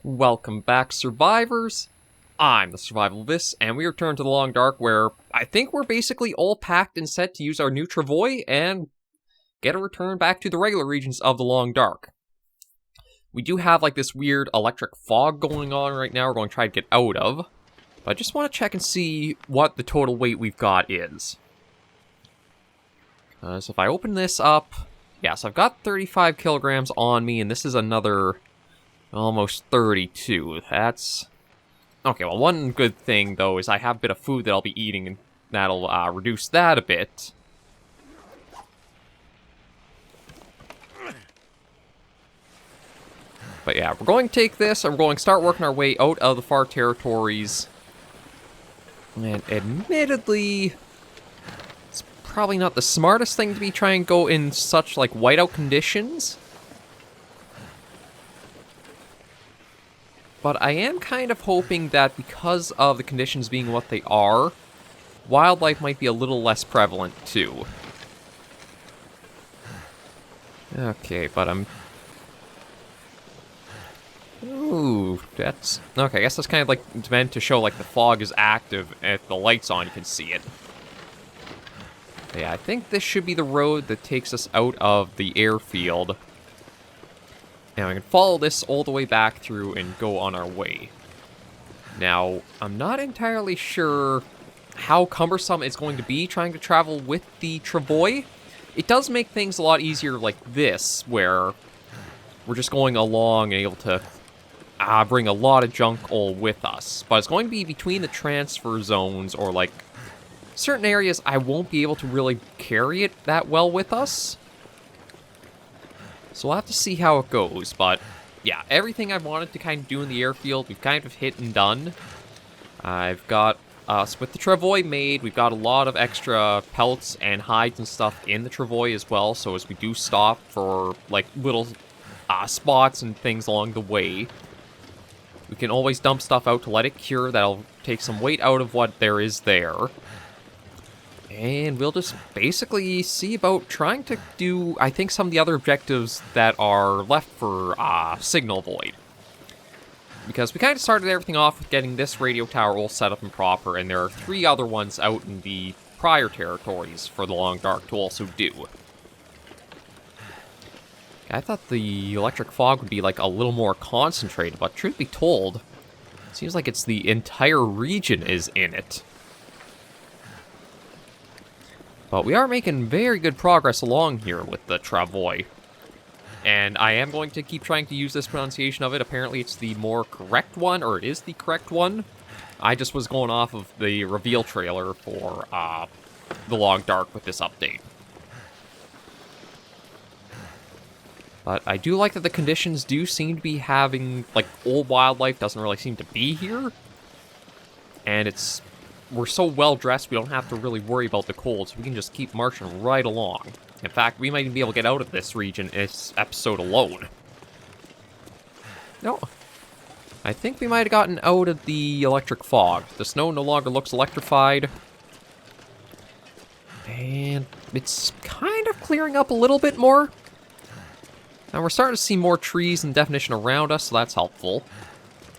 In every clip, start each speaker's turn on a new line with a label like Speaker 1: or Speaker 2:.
Speaker 1: Welcome back, survivors. I'm the SurvivalVis, and we return to the Long Dark, where I think we're basically all packed and set to use our new travois and get a return back to the regular regions of the Long Dark. We do have like this weird electric fog going on right now we're going to try to get out of, but I just want to check and see what the total weight we've got is. So if I open this up, yes, I've got 35 kilograms on me, and this is another almost 32. That's... okay, well, one good thing, though, is I have a bit of food that I'll be eating, and that'll reduce that a bit. But yeah, we're going to take this, and we're going to start working our way out of the far territories. And admittedly, it's probably not the smartest thing to be trying to go in such, like, whiteout conditions. But I am kind of hoping that because of the conditions being what they are, wildlife might be a little less prevalent, too. Okay, but I'm... ooh, that's... okay, I guess that's kind of like meant to show like the fog is active, and if the light's on, you can see it. Yeah, I think this should be the road that takes us out of the airfield. And we can follow this all the way back through and go on our way. Now, I'm not entirely sure how cumbersome it's going to be trying to travel with the travois. It does make things a lot easier like this, where we're just going along and able to bring a lot of junk all with us. But it's going to be between the transfer zones, or like certain areas I won't be able to really carry it that well with us. So we'll have to see how it goes, but yeah, everything I wanted to kind of do in the airfield, we've kind of hit and done. I've got us with the travois made, we've got a lot of extra pelts and hides and stuff in the travois as well, so as we do stop for like little spots and things along the way, we can always dump stuff out to let it cure. That'll take some weight out of what there is there. And we'll just basically see about trying to do, I think, some of the other objectives that are left for Signal Void. Because we kind of started everything off with getting this radio tower all set up and proper, and there are 3 other ones out in the prior territories for the Long Dark to also do. I thought the electric fog would be like a little more concentrated, but truth be told, it seems like it's the entire region is in it. But we are making very good progress along here with the travois. And I am going to keep trying to use this pronunciation of it. Apparently it's the more correct one, or it is the correct one. I just was going off of the reveal trailer for the Long Dark with this update. But I do like that the conditions do seem to be having, like, old wildlife doesn't really seem to be here. And it's... we're so well dressed, we don't have to really worry about the cold, so we can just keep marching right along. In fact, we might even be able to get out of this region in this episode alone. No. I think we might have gotten out of the electric fog. The snow no longer looks electrified. And it's kind of clearing up a little bit more. And we're starting to see more trees and definition around us, so that's helpful.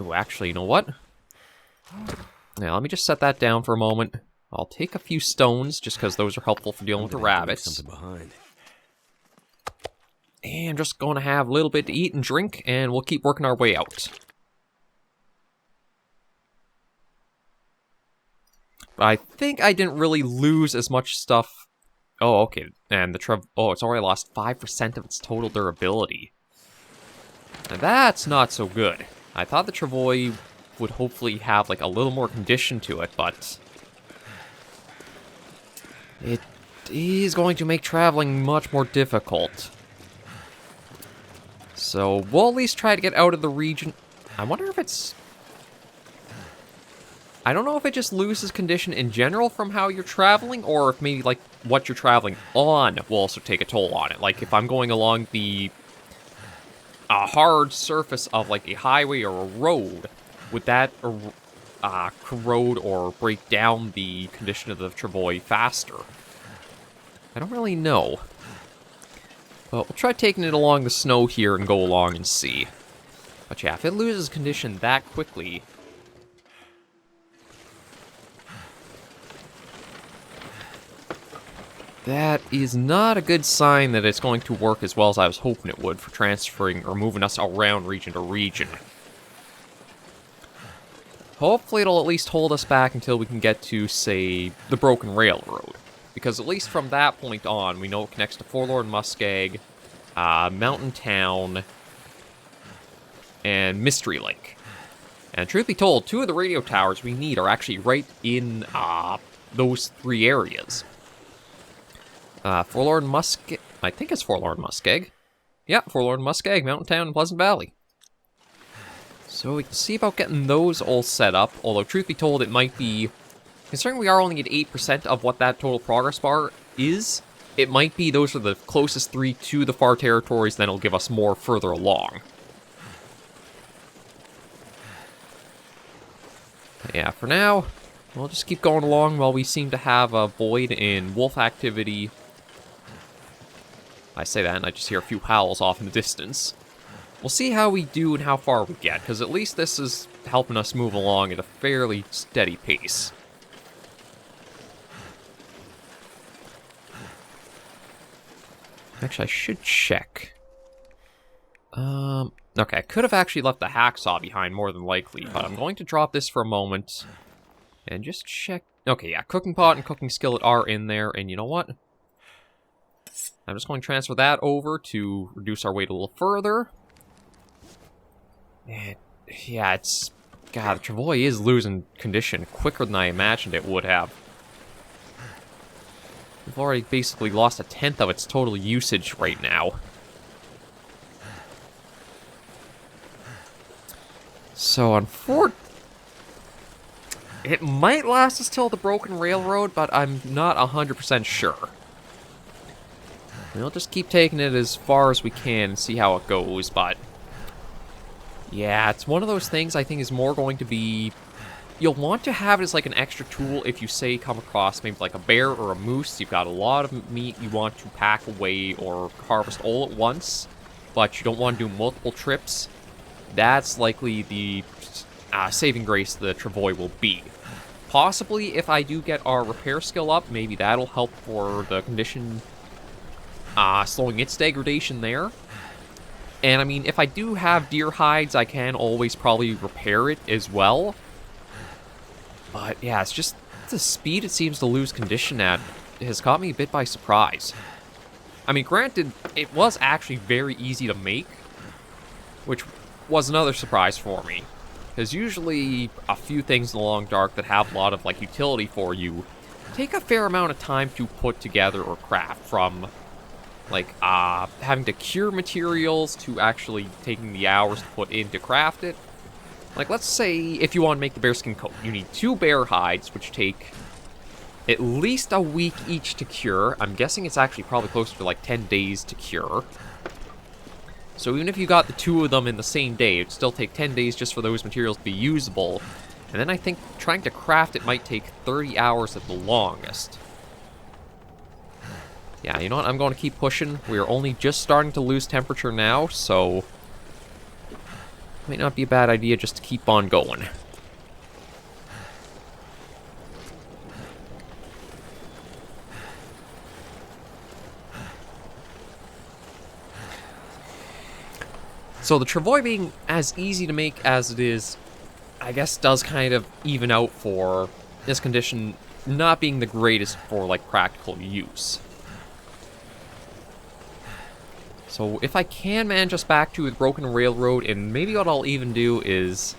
Speaker 1: Oh, actually, you know what? Now, let me just set that down for a moment. I'll take a few stones, just because those are helpful for dealing with the rabbits.
Speaker 2: Something behind.
Speaker 1: And just going to have a little bit to eat and drink, and we'll keep working our way out. But I think I didn't really lose as much stuff. Oh, okay. And the oh, it's already lost 5% of its total durability. Now that's not so good. I thought the travois would hopefully have like a little more condition to it, but it is going to make traveling much more difficult. So we'll at least try to get out of the region. I wonder if it's... I don't know if it just loses condition in general from how you're traveling, or if maybe like what you're traveling on will also take a toll on it. Like if I'm going along the hard surface of like a highway or a road, would that corrode or break down the condition of the travois faster? I don't really know. But we'll try taking it along the snow here and go along and see. But yeah, if it loses condition that quickly... that is not a good sign that it's going to work as well as I was hoping it would for transferring or moving us around region to region. Hopefully it'll at least hold us back until we can get to, say, the Broken Railroad. Because at least from that point on, we know it connects to Forlorn Muskeg, Mountain Town, and Mystery Lake. And truth be told, 2 of the radio towers we need are actually right in those 3 areas. Forlorn Muskeg, I think it's Forlorn Muskeg. Yeah, Forlorn Muskeg, Mountain Town, and Pleasant Valley. So we can see about getting those all set up, although truth be told, it might be... considering we are only at 8% of what that total progress bar is, it might be those are the closest 3 to the far territories, then it'll give us more further along. But yeah, for now, we'll just keep going along while we seem to have a void in wolf activity. I say that and I just hear a few howls off in the distance. We'll see how we do and how far we get, because at least this is helping us move along at a fairly steady pace. Actually, I should check. Okay, I could have actually left the hacksaw behind more than likely, but I'm going to drop this for a moment and just check. Okay, yeah, cooking pot and cooking skillet are in there, and you know what? I'm just going to transfer that over to reduce our weight a little further. And yeah, it's... God, the travois is losing condition quicker than I imagined it would have. We've already basically lost 1/10 of its total usage right now. So, it might last us till the Broken Railroad, but I'm not 100% sure. We'll just keep taking it as far as we can and see how it goes, but... yeah, it's one of those things I think is more going to be... you'll want to have it as like an extra tool if you, say, come across maybe like a bear or a moose. You've got a lot of meat you want to pack away or harvest all at once, but you don't want to do multiple trips. That's likely the saving grace the travois will be. Possibly, if I do get our repair skill up, maybe that'll help for the condition, slowing its degradation there. And I mean, if I do have deer hides, I can always probably repair it as well. But yeah, it's just the speed it seems to lose condition at has caught me a bit by surprise. I mean, granted, it was actually very easy to make, which was another surprise for me. Because usually a few things in the Long Dark that have a lot of like utility for you take a fair amount of time to put together or craft, from like having to cure materials to actually taking the hours to put in to craft it. Like, let's say if you want to make the bearskin coat, you need 2 bear hides, which take at least a week each to cure. I'm guessing it's actually probably closer to like 10 days to cure. So even if you got the 2 of them in the same day, it'd still take 10 days just for those materials to be usable. And then I think trying to craft it might take 30 hours at the longest. Yeah, you know what? I'm going to keep pushing. We are only just starting to lose temperature now, so... might not be a bad idea just to keep on going. So the travois being as easy to make as it is, I guess does kind of even out for this condition not being the greatest for like practical use. So if I can manage us back to the Broken Railroad, and maybe what I'll even do is...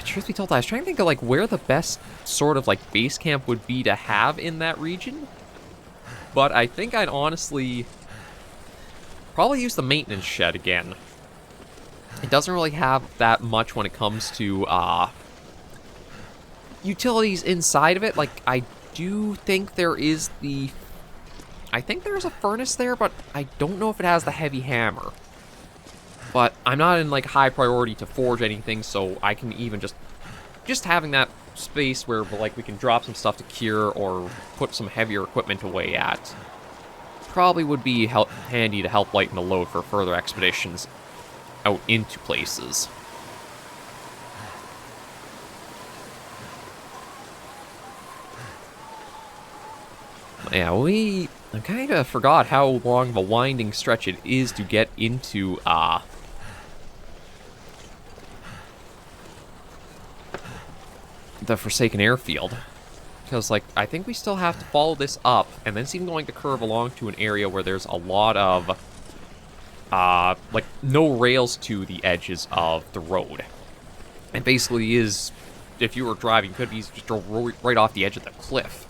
Speaker 1: truth be told, I was trying to think of like where the best sort of like base camp would be to have in that region. But I think I'd honestly probably use the maintenance shed again. It doesn't really have that much when it comes to utilities inside of it. Like, I do think there is the... I think there's a furnace there, but I don't know if it has the heavy hammer. But I'm not in, like, high priority to forge anything, so I can even just having that space where, like, we can drop some stuff to cure or put some heavier equipment away at probably would be handy to help lighten the load for further expeditions. out into places. Yeah, I kind of forgot how long of a winding stretch it is to get into, the Forsaken Airfield. Because, like, I think we still have to follow this up, and then it's even going to curve along to an area where there's a lot of, like, no rails to the edges of the road. It basically is, if you were driving, you could easily just drove right off the edge of the cliff.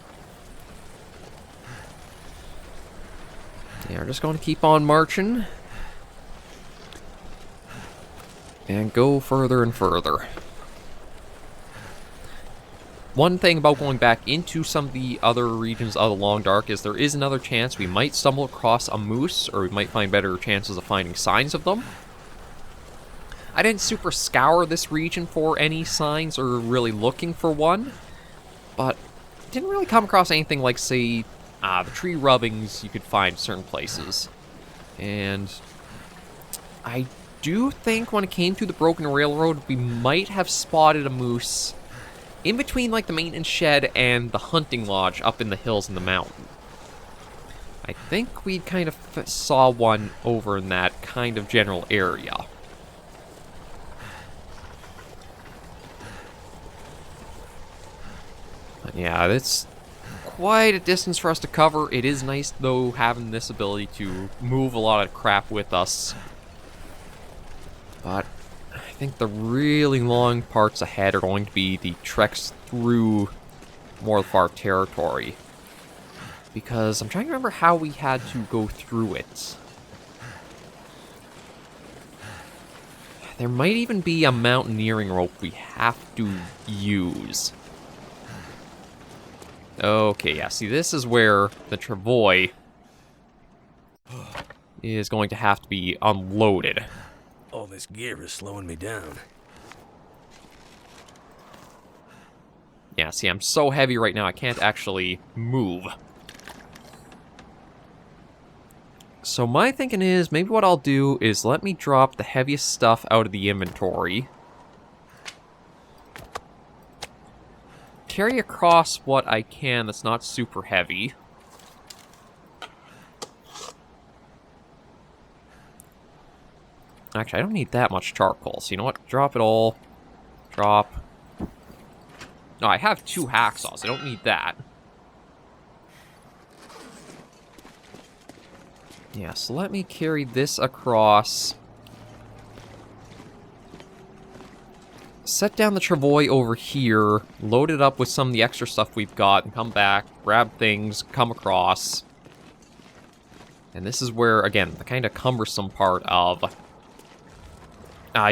Speaker 1: Yeah, we're just going to keep on marching. And go further and further. One thing about going back into some of the other regions of the Long Dark is there is another chance we might stumble across a moose, or we might find better chances of finding signs of them. I didn't super scour this region for any signs or really looking for one, but didn't really come across anything like, say, the tree rubbings you could find in certain places. And I do think when it came to the broken railroad, we might have spotted a moose in between, like, the maintenance shed and the hunting lodge up in the hills in the mountain. I think we kind of saw one over in that kind of general area. But yeah, it's quite a distance for us to cover. It is nice, though, having this ability to move a lot of crap with us. But I think the really long parts ahead are going to be the treks through more of our territory. Because I'm trying to remember how we had to go through it. There might even be a mountaineering rope we have to use. Okay, yeah, see, this is where the travois is going to have to be unloaded.
Speaker 2: All this gear is slowing me down.
Speaker 1: Yeah, see, I'm so heavy right now, I can't actually move. So my thinking is, maybe what I'll do is let me drop the heaviest stuff out of the inventory. Carry across what I can that's not super heavy. Actually, I don't need that much charcoal, so you know what? Drop it all. Drop. No, I have 2 hacksaws. I don't need that. Yeah, so let me carry this across. Set down the travois over here. Load it up with some of the extra stuff we've got. And come back, grab things, come across. And this is where, again, the kind of cumbersome part of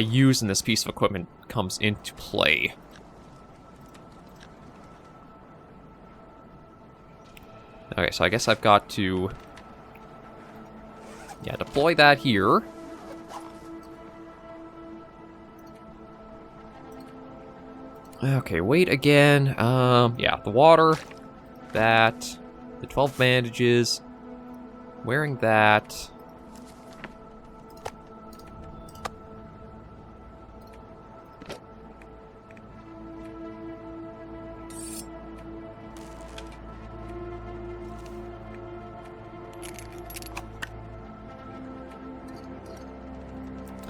Speaker 1: using this piece of equipment comes into play. Okay, so I guess I've got to, yeah, deploy that here. Okay, wait again. Yeah, the water, that, the 12 bandages, wearing that.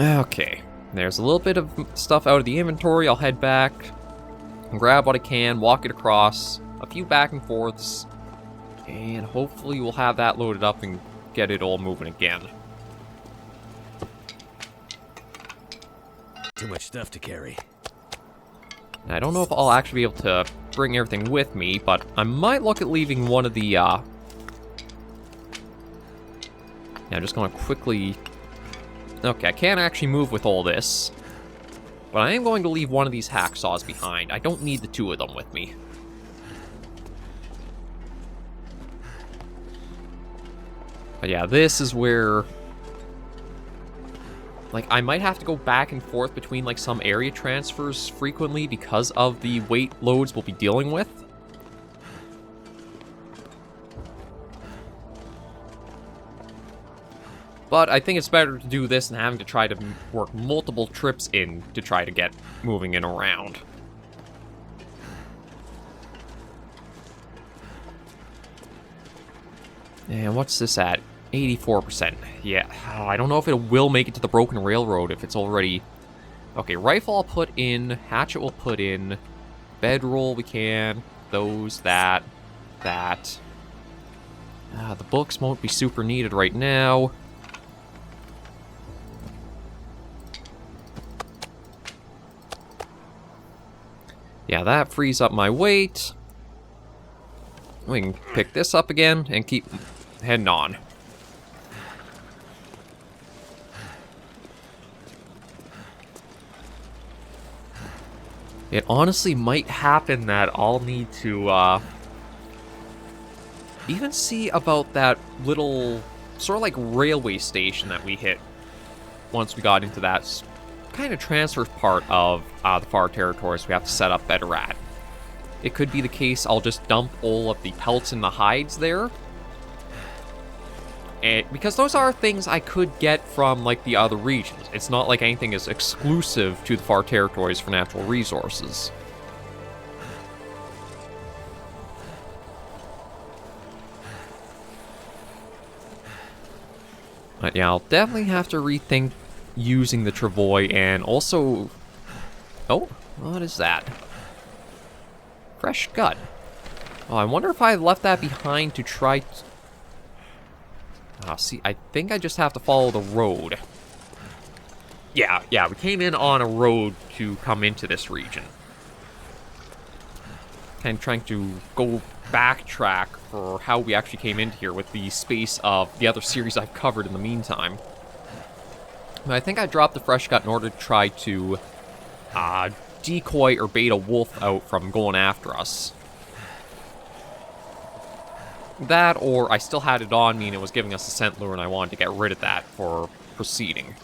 Speaker 1: Okay, there's a little bit of stuff out of the inventory. I'll head back and grab what I can, walk it across, a few back and forths, and hopefully we'll have that loaded up and get it all moving again.
Speaker 2: Too much stuff to carry.
Speaker 1: And I don't know if I'll actually be able to bring everything with me, but I might look at leaving one of the, yeah, I'm just going to quickly... Okay, I can't actually move with all this, but I am going to leave one of these hacksaws behind. I don't need the 2 of them with me. But yeah, this is where, like, I might have to go back and forth between, like, some area transfers frequently because of the weight loads we'll be dealing with. But I think it's better to do this than having to try to work multiple trips in to try to get moving in around. And what's this at? 84%. Yeah, I don't know if it will make it to the Broken Railroad if it's already... Okay, rifle I'll put in, hatchet we'll put in, bedroll we can, those, that. The books won't be super needed right now. Yeah, that frees up my weight. We can pick this up again and keep heading on. It honestly might happen that I'll need to even see about that little sort of like railway station that we hit once we got into that kind of transfer part of the far territories we have to set up better at. It could be the case I'll just dump all of the pelts and the hides there. And because those are things I could get from like the other regions. It's not like anything is exclusive to the far territories for natural resources. But yeah, I'll definitely have to rethink using the travois and also... Oh, what is that? Fresh gut. Oh, I wonder if I left that behind to try... see, I think I just have to follow the road. Yeah, we came in on a road to come into this region. Kind of trying to go backtrack for how we actually came into here with the space of the other series I've covered in the meantime. But I think I dropped the fresh gut in order to try to decoy or bait a wolf out from going after us. That, or I still had it on me and it was giving us a scent lure and I wanted to get rid of that for proceeding.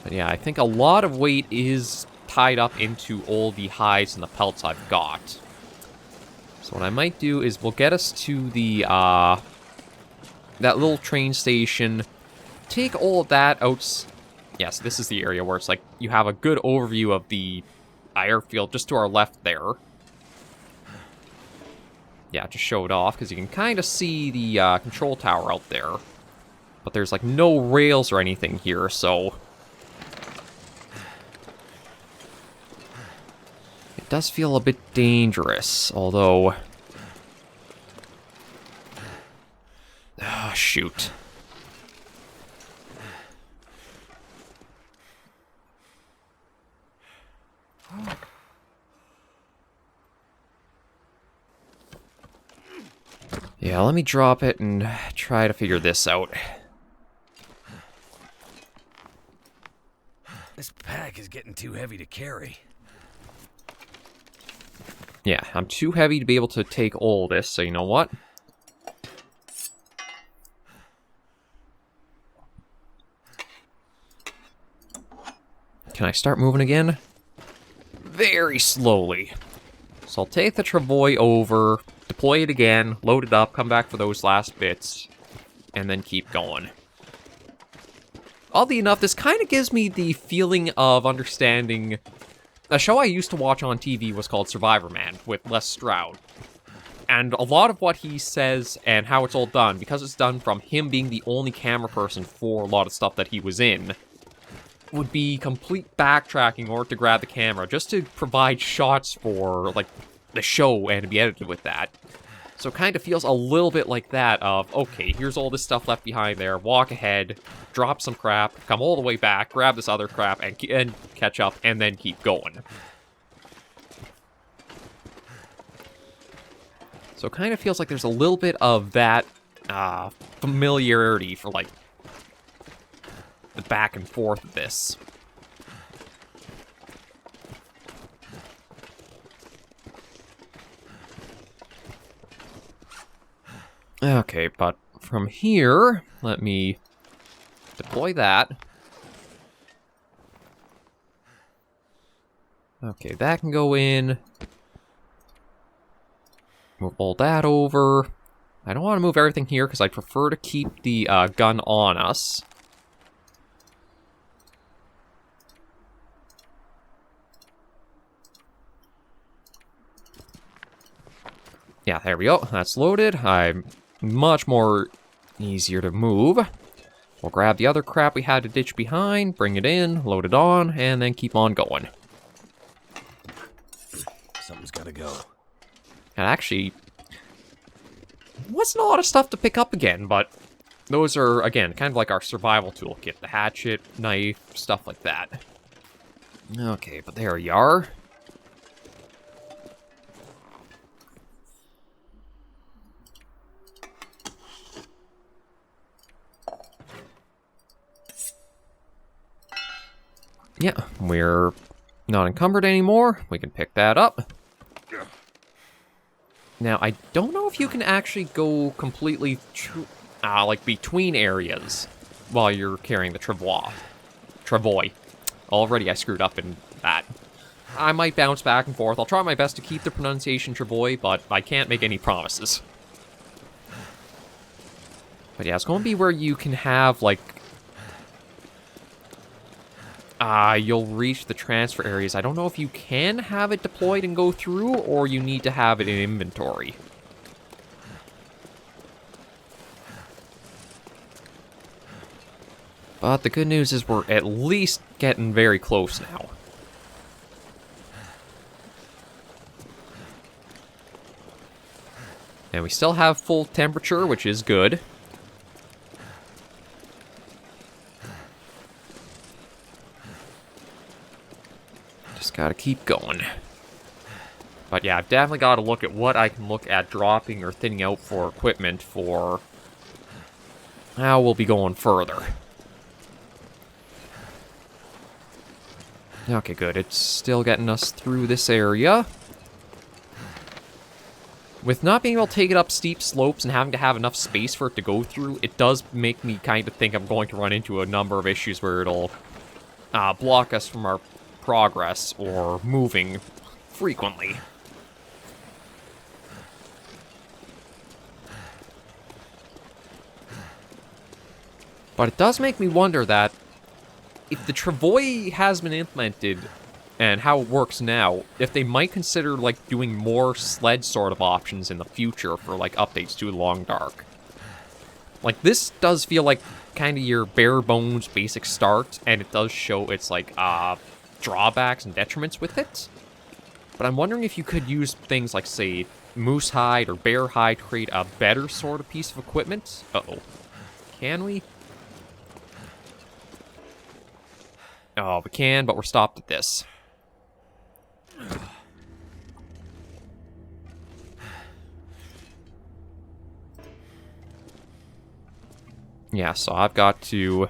Speaker 1: But yeah, I think a lot of weight is tied up into all the hides and the pelts I've got. So what I might do is we'll get us to the, that little train station, take all of that out. Yes, this is the area where it's like, you have a good overview of the airfield just to our left there. Yeah, just show it off, because you can kind of see the control tower out there. But there's like no rails or anything here, so... It does feel a bit dangerous, although... Ah, shoot. Yeah, let me drop it and try to figure this out.
Speaker 2: This pack is getting too heavy to carry.
Speaker 1: Yeah, I'm too heavy to be able to take all this, so you know what? Can I start moving again? Very slowly. So I'll take the travois over, deploy it again, load it up, come back for those last bits, and then keep going. Oddly enough, this kind of gives me the feeling of understanding... A show I used to watch on TV was called Survivorman, with Les Stroud. And a lot of what he says and how it's all done, because it's done from him being the only camera person for a lot of stuff that he was in, would be complete backtracking or to grab the camera, just to provide shots for, like, the show and to be edited with that. So it kind of feels a little bit like that of, okay, here's all this stuff left behind there, walk ahead, drop some crap, come all the way back, grab this other crap, and catch up, and then keep going. So it kind of feels like there's a little bit of that familiarity for, like, the back and forth of this. Okay, but from here, let me deploy that. Okay, that can go in. Move all that over. I don't want to move everything here because I prefer to keep the gun on us. Yeah, there we go. That's loaded. I'm much more easier to move. We'll grab the other crap we had to ditch behind, bring it in, load it on, and then keep on going.
Speaker 2: Something's gotta go.
Speaker 1: And actually, wasn't a lot of stuff to pick up again, but those are, again, kind of like our survival toolkit. The hatchet, knife, stuff like that. Okay, but there you are. Yeah, we're not encumbered anymore. We can pick that up. Now, I don't know if you can actually go completely, like, between areas while you're carrying the travois. Travois. Already I screwed up in that. I might bounce back and forth. I'll try my best to keep the pronunciation travois, but I can't make any promises. But yeah, it's going to be where you can have, like, you'll reach the transfer areas. I don't know if you can have it deployed and go through, or you need to have it in inventory. But the good news is we're at least getting very close now. And we still have full temperature, which is good. Just gotta keep going. But yeah, I've definitely got to look at what I can look at dropping or thinning out for equipment for how we'll be going further. Okay, good. It's still getting us through this area. With not being able to take it up steep slopes and having to have enough space for it to go through, it does make me kind of think I'm going to run into a number of issues where it'll block us from our progress or moving frequently. But it does make me wonder that if the travois has been implemented and how it works now, if they might consider, like, doing more sled sort of options in the future for, like, updates to Long Dark. Like, this does feel like kind of your bare bones basic start, and it does show its, like, drawbacks and detriments with it. But I'm wondering if you could use things like, say, moose hide or bear hide to create a better sort of piece of equipment. Uh-oh. Can we? Oh, we can, but we're stopped at this. Yeah, so I've got to...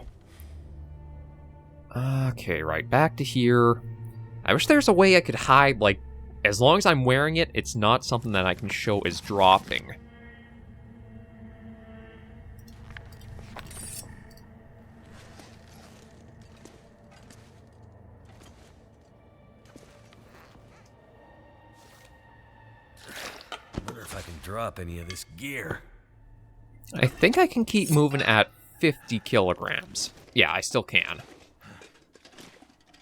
Speaker 1: Okay, right, back to here. I wish there's a way I could hide, like, as long as I'm wearing it, it's not something that I can show as dropping.
Speaker 2: Wonder if I can drop any of this gear.
Speaker 1: I think I can keep moving at 50 kilograms. Yeah, I still can.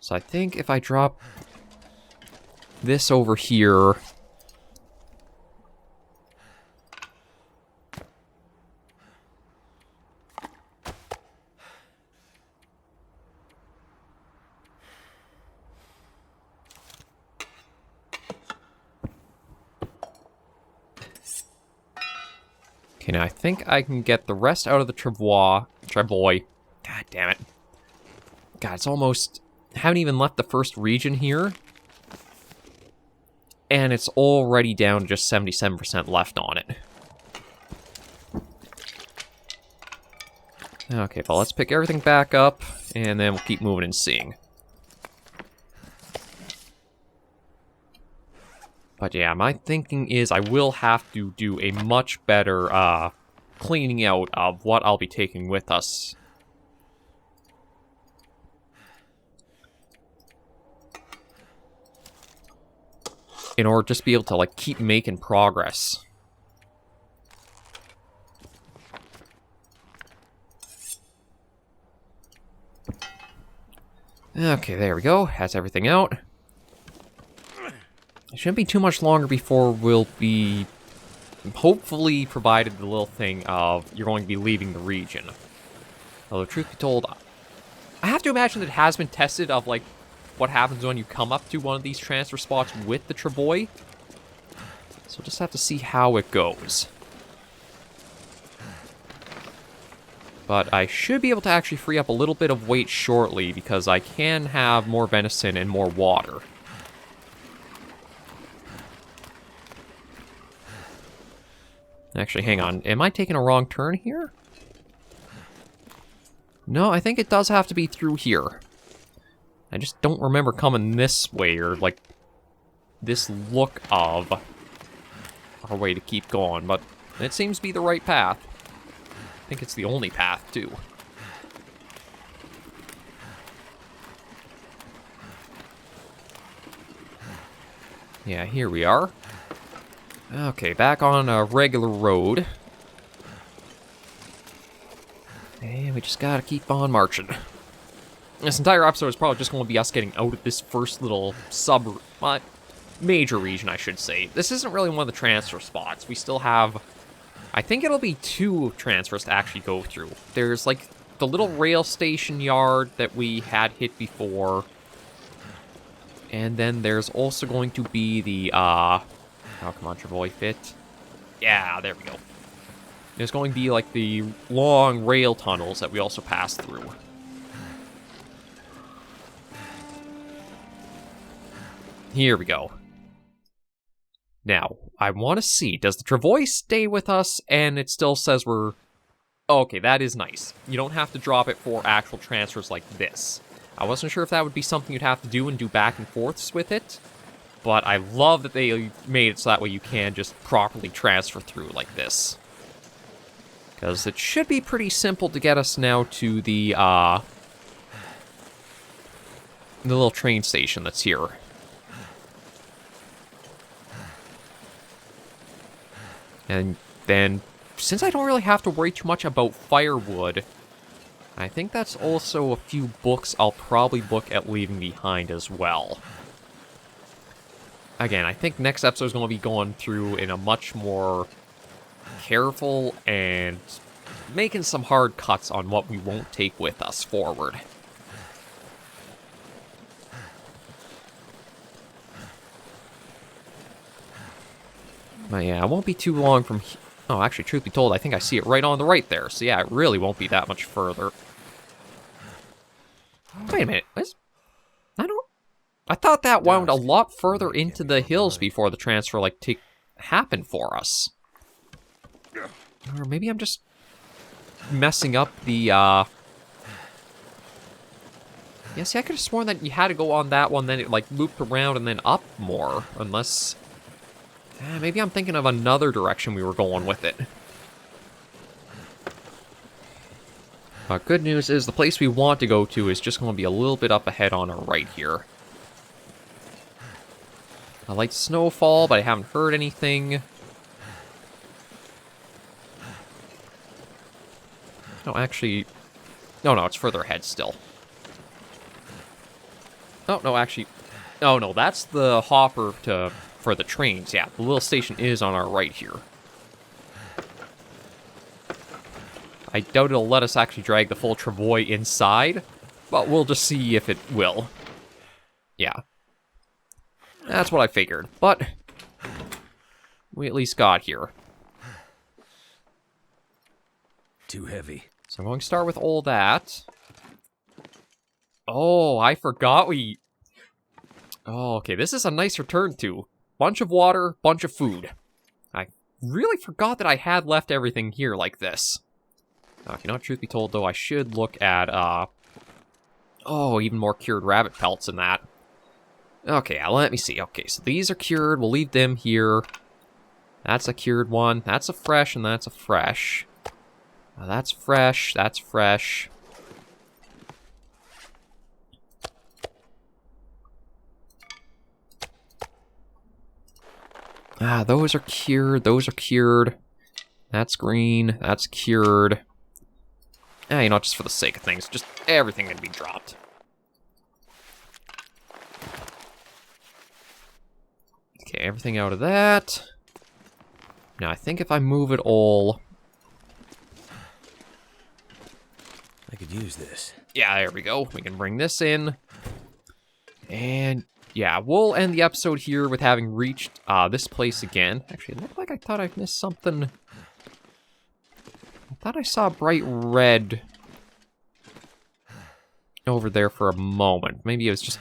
Speaker 1: So I think if I drop this over here... Okay, now I think I can get the rest out of the travois. God damn it. God, it's almost... Haven't even left the first region here. And it's already down to just 77% left on it. Okay, well, let's pick everything back up, and then we'll keep moving and seeing. But yeah, my thinking is I will have to do a much better cleaning out of what I'll be taking with us. In order to just be able to, like, keep making progress. Okay, there we go. Has everything out. It shouldn't be too much longer before we'll be hopefully provided the little thing of you're going to be leaving the region. Although, truth be told, I have to imagine that it has been tested of, like, what happens when you come up to one of these transfer spots with the travois. So we'll just have to see how it goes. But I should be able to actually free up a little bit of weight shortly because I can have more venison and more water. Actually, hang on. Am I taking a wrong turn here? No, I think it does have to be through here. I just don't remember coming this way or, like, this look of our way to keep going, but it seems to be the right path. I think it's the only path, too. Yeah, here we are. Okay, back on a regular road. And we just gotta keep on marching. This entire episode is probably just going to be us getting out of this first little major region, I should say. This isn't really one of the transfer spots. We still have, I think it'll be 2 transfers to actually go through. There's, like, the little rail station yard that we had hit before. And then there's also going to be the, oh, come on, travois fit. Yeah, there we go. There's going to be, like, the long rail tunnels that we also pass through. Here we go. Now, I want to see, does the travois stay with us and it still says we're... Okay, that is nice. You don't have to drop it for actual transfers like this. I wasn't sure if that would be something you'd have to do and do back and forths with it, but I love that they made it so that way you can just properly transfer through like this. Because it should be pretty simple to get us now to the little train station that's here. And then, since I don't really have to worry too much about firewood, I think that's also a few books I'll probably look at leaving behind as well. Again, I think next episode is going to be going through in a much more careful and making some hard cuts on what we won't take with us forward. But yeah, it won't be too long from... Oh, actually, truth be told, I think I see it right on the right there. So yeah, it really won't be that much further. Wait a minute. I thought that wound a lot further into the hills before the transfer, like, happened for us. Or maybe I'm just messing up the, Yeah, see, I could have sworn that you had to go on that one, then it, like, looped around and then up more. Unless... maybe I'm thinking of another direction we were going with it. But good news is the place we want to go to is just going to be a little bit up ahead on our right here. I like snowfall, but I haven't heard anything. No, actually... No, it's further ahead still. Oh, no, actually... Oh, no, that's the hopper for the trains. Yeah, the little station is on our right here. I doubt it'll let us actually drag the full travois inside, but we'll just see if it will. Yeah. That's what I figured, but we at least got here.
Speaker 2: Too heavy.
Speaker 1: So I'm going to start with all that. Oh, I forgot we... Oh, okay, this is a nice return to. Bunch of water, bunch of food. I really forgot that I had left everything here like this. You know, truth be told, though, I should look at, oh, even more cured rabbit pelts than that. Okay, let me see. Okay, so these are cured. We'll leave them here. That's a cured one. That's a fresh, and that's a fresh. That's fresh. That's fresh. Those are cured. Those are cured. That's green. That's cured. You know, just for the sake of things, just everything can be dropped. Okay, everything out of that. Now, I think if I move it all...
Speaker 2: I could use this.
Speaker 1: Yeah, there we go. We can bring this in. And yeah, we'll end the episode here with having reached this place again. Actually, it looked like I thought I missed something. I thought I saw bright red over there for a moment. Maybe it was just a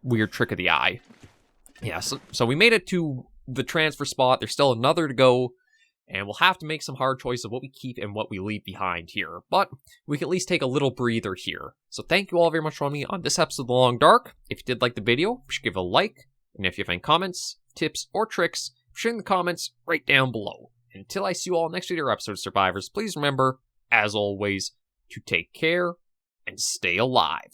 Speaker 1: weird trick of the eye. Yeah, so we made it to the transfer spot. There's still another to go. And we'll have to make some hard choices of what we keep and what we leave behind here. But we can at least take a little breather here. So thank you all very much for joining me on this episode of The Long Dark. If you did like the video, you should give it a like. And if you have any comments, tips, or tricks, share in the comments right down below. And until I see you all next video or episode of Survivors, please remember, as always, to take care and stay alive.